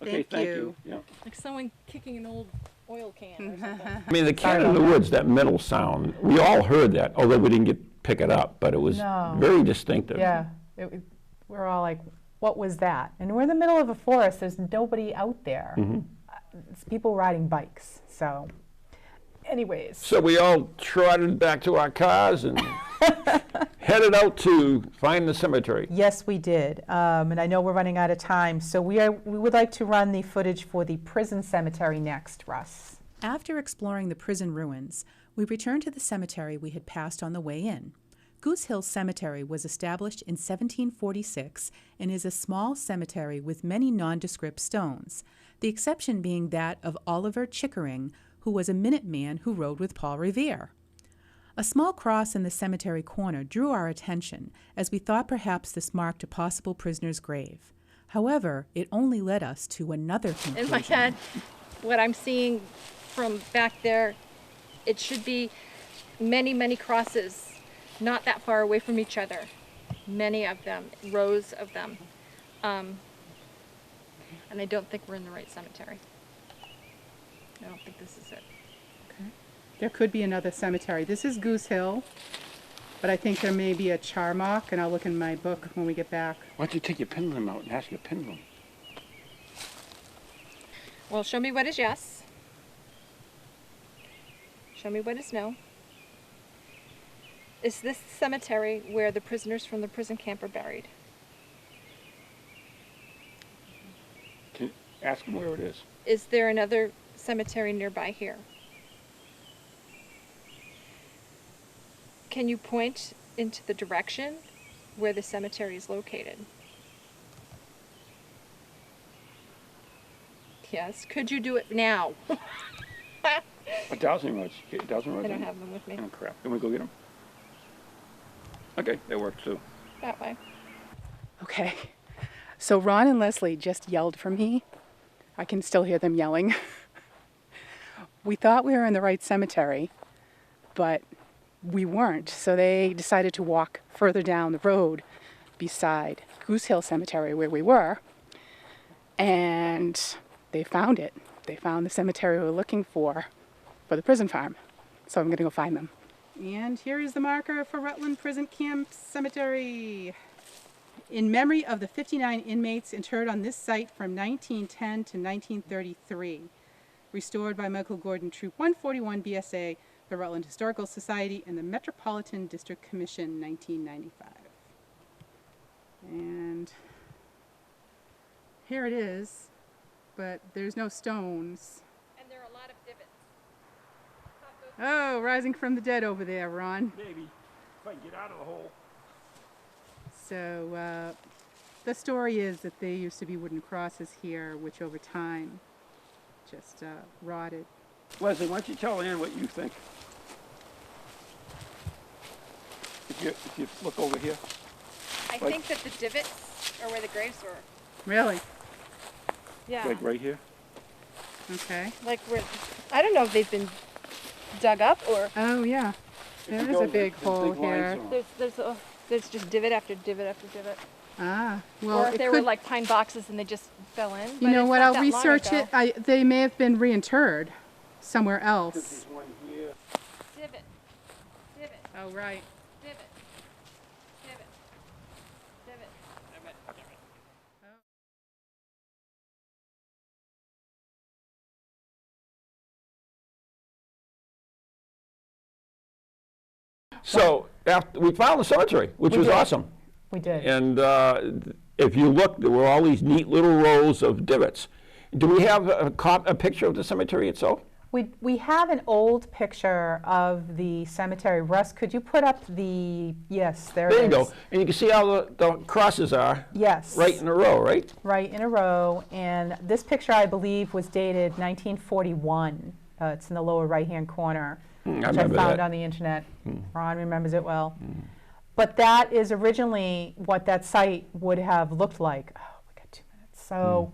Okay, Thank thank you. you. Yeah. Like someone kicking an old oil can or something. I mean, the can in the woods, that metal sound, we all heard that, although we didn't pick it up, but it was No. very distinctive. Yeah, we're all like, what was that? And we're in the middle of a forest. There's nobody out there. It's people riding bikes. So, anyways. So we all trotted back to our cars and headed out to find the cemetery. Yes, we did. And I know we're running out of time. So we would like to run the footage for the prison cemetery next, Russ. After exploring the prison ruins, we returned to the cemetery we had passed on the way in. Goose Hill Cemetery was established in 1746 and is a small cemetery with many nondescript stones, the exception being that of Oliver Chickering, who was a Minuteman who rode with Paul Revere. A small cross in the cemetery corner drew our attention, as we thought perhaps this marked a possible prisoner's grave. However, it only led us to another conclusion. In my head, what I'm seeing from back there, it should be many, many crosses, not that far away from each other. Many of them, rows of them. And I don't think we're in the right cemetery. I don't think this is it. Okay. There could be another cemetery. This is Goose Hill, but I think there may be a Charmark, and I'll look in my book when we get back. Why don't you take your pendulum out and ask your pendulum? Well, show me what is yes. Show me what is no. Is this the cemetery where the prisoners from the prison camp are buried? Ask them where it is. Is there another cemetery nearby here? Can you point into the direction where the cemetery is located? Yes. Could you do it now? A Dowsing rods. Dowsing rods. I don't have them with me. Oh crap! Can we go get them? Okay, that works too. That way. Okay. So Ron and Leslie just yelled for me. I can still hear them yelling. We thought we were in the right cemetery, but we weren't. So they decided to walk further down the road beside Goose Hill Cemetery where we were. And they found it. They found the cemetery we were looking for the prison farm. So I'm going to go find them. And here is the marker for Rutland Prison Camp Cemetery. In memory of the 59 inmates interred on this site from 1910 to 1933. Restored by Michael Gordon, Troop 141 BSA, the Rutland Historical Society, and the Metropolitan District Commission, 1995. And here it is, but there's no stones. And there are a lot of divots. Oh, rising from the dead over there, Ron. Maybe if I can get out of the hole. So the story is that there used to be wooden crosses here, which over time just rotted. Leslie, why don't you tell Ann what you think? If you look over here. I think that the divots are where the graves were. Really? Yeah. Like right here? Okay. Like where, I don't know if they've been dug up or Oh, yeah. There is a big hole here. there's just divot after divot after divot. Ah, well, Or if it they could, were like pine boxes and they just fell in. you but know it's what, not I'll that long research ago. it. They may have been reinterred somewhere else. one here. Divot. Divot. Oh, right. Divot. Divot. Divot. So after we found the cemetery, which was awesome. We did. And if you look, there were all these neat little rows of divots. Do we have a picture of the cemetery itself? We have an old picture of the cemetery. Russ, could you put up the, yes, there it is. There you go. And you can see how the crosses are. Yes. Right in a row, right? Right in a row. And this picture, I believe, was dated 1941. It's in the lower right-hand corner. I which I remember found that. on the internet. Ron remembers it well. But that is originally what that site would have looked like. Oh, we got 2 minutes. So,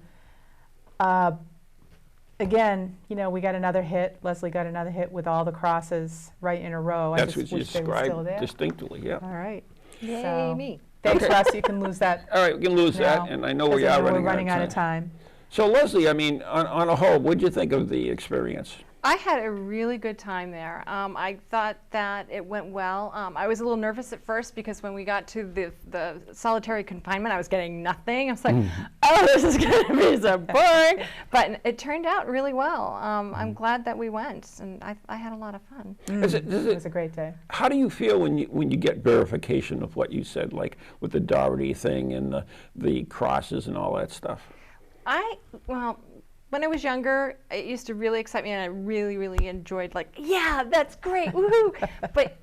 again, you know, we got another hit. Leslie got another hit with all the crosses right in a row. That's I what just you wish they were still described there. distinctly, yeah. All right. Yay, So, me. thanks, Okay. Russ. You can lose that. All right, we can lose now, that, and I know we 'cause I are know we're running running out of time. So Leslie, I mean, on a whole, what did you think of the experience? I had a really good time there. I thought that it went well. I was a little nervous at first because when we got to the solitary confinement, I was getting nothing. I was like, oh, this is going to be so boring. But it turned out really well. I'm glad that we went, and I had a lot of fun. It was a great day. How do you feel when you get verification of what you said, like with the Doherty thing and the crosses and all that stuff? Well, when I was younger, it used to really excite me, and I really, really enjoyed, like, yeah, that's great, woohoo! But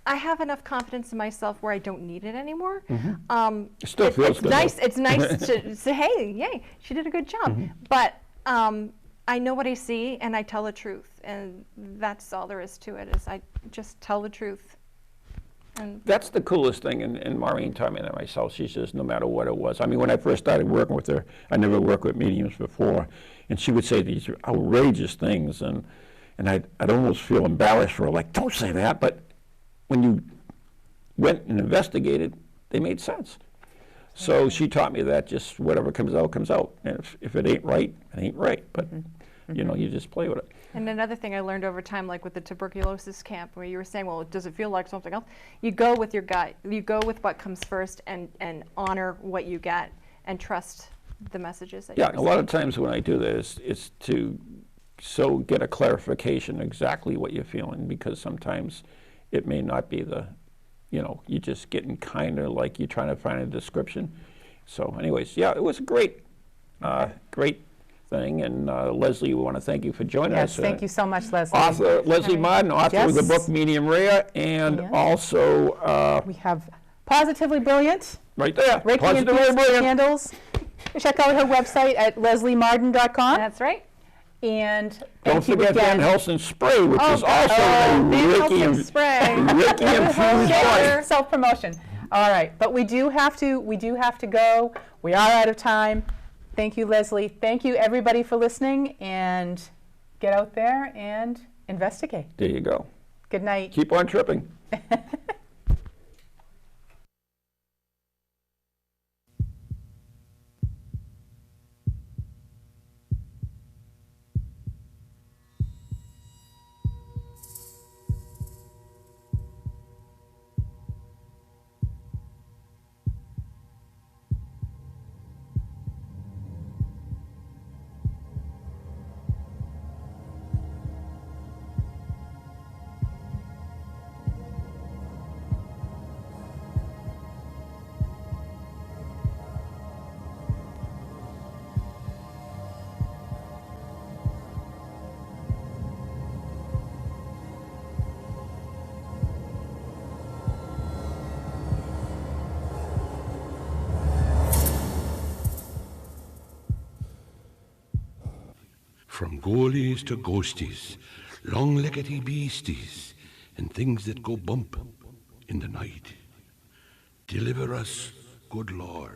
I have enough confidence in myself where I don't need it anymore. It still feels it's good. nice. It's nice to say, hey, yay, she did a good job. But I know what I see, and I tell the truth, and that's all there is to it. Is I just tell the truth. And That's the coolest thing, and Maureen taught me that myself. She says no matter what it was. I mean, when I first started working with her, I never worked with mediums before, and she would say these outrageous things, and I'd almost feel embarrassed for her, like, don't say that. But when you went and investigated, they made sense. So she taught me that just whatever comes out, comes out. And if it ain't right, it ain't right. But, you know, you just play with it. And another thing I learned over time, like with the tuberculosis camp, where you were saying, well, does it feel like something else? You go with your gut. You go with what comes first and honor what you get and trust the messages that you Yeah, receive. a lot of times when I do this, it's to get a clarification exactly what you're feeling, because sometimes it may not be you're just getting kind of like you're trying to find a description. So anyways, yeah, it was a great thing. And Leslie, we want to thank you for joining us. Yes, thank you so much, Leslie. Author Lesley Marden, author of the Yes. book Medium Rare, and also We have Positively Brilliant, right there, Reiki and Positively Peace Brilliant. Candles. Check out her website at lesliemarden.com. That's right. And Don't thank you forget Van again. Helsing spray, which is also Van a Helsing Reiki spray. infused spray. Self-promotion. All right, but we do have to go. We are out of time. Thank you, Leslie. Thank you, everybody, for listening, and get out there and investigate. There you go. Good night. Keep on tripping. From ghoulies to ghosties, long-leggedy beasties, and things that go bump in the night. Deliver us, good Lord.